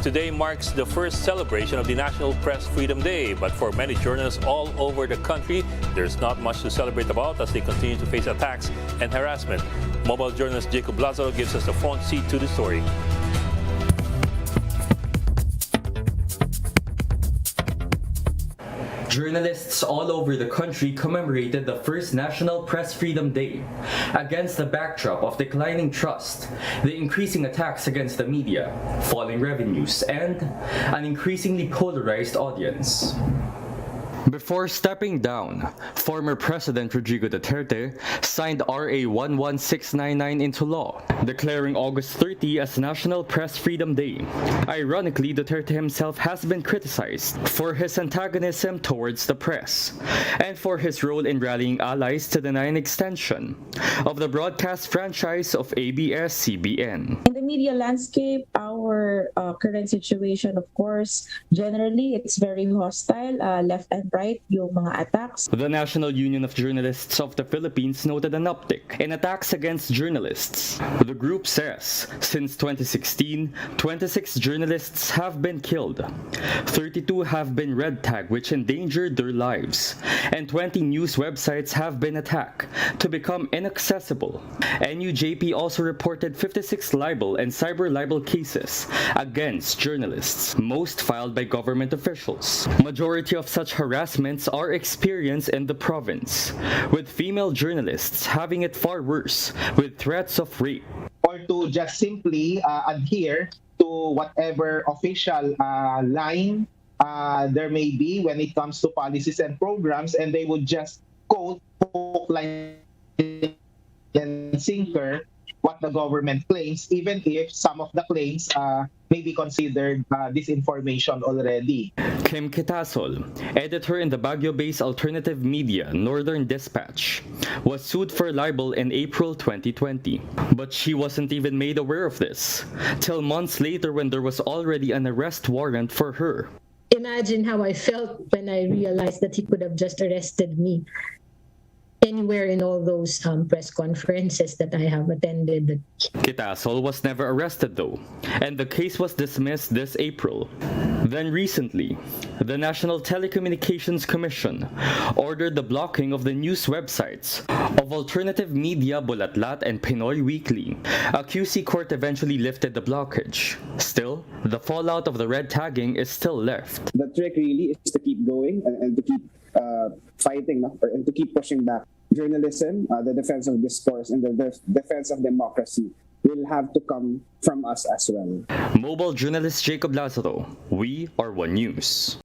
Today marks the first celebration of the National Press Freedom Day, but for many journalists all over the country, there's not much to celebrate about as they continue to face attacks and harassment. Mobile journalist Jacob Lazaro gives us the front seat to the story. Journalists all over the country commemorated the first National Press Freedom Day against the backdrop of declining trust, the increasing attacks against the media, falling revenues, and an increasingly polarized audience. Before stepping down, former President Rodrigo Duterte signed RA 11699 into law, declaring August 30 as National Press Freedom Day. Ironically, Duterte himself has been criticized for his antagonism towards the press and for his role in rallying allies to deny an extension of the broadcast franchise of ABS-CBN. In the media landscape, our current situation, of course, generally, it's very hostile, left and right, yung mga attacks. The National Union of Journalists of the Philippines noted an uptick in attacks against journalists. The group says, since 2016, 26 journalists have been killed, 32 have been red tagged which endangered their lives, and 20 news websites have been attacked to become inaccessible. NUJP also reported 56 libel and cyber libel cases against journalists, most filed by government officials. Majority of such harassments are experienced in the province, with female journalists having it far worse, with threats of rape. Or to just simply adhere to whatever official line there may be when it comes to policies and programs, and they would just quote hook, line, and sinker what the government claims, even if some of the claims may be considered disinformation already. Kim Kitasol, editor in the Baguio-based alternative media Northern Dispatch, was sued for libel in April 2020. But she wasn't even made aware of this till months later when there was already an arrest warrant for her. Imagine how I felt when I realized that he could have just arrested me anywhere in all those press conferences that I have attended. Kitasol was never arrested though, and the case was dismissed this April. Then recently, the National Telecommunications Commission ordered the blocking of the news websites of alternative media Bulatlat and Pinoy Weekly. A QC court eventually lifted the blockage. Still, the fallout of the red tagging is still left. The trick really is to keep going and to keep fighting, and to keep pushing back. Journalism, the defense of discourse, and the defense of democracy will have to come from us as well. Mobile journalist Jacob Lazaro, we are One News.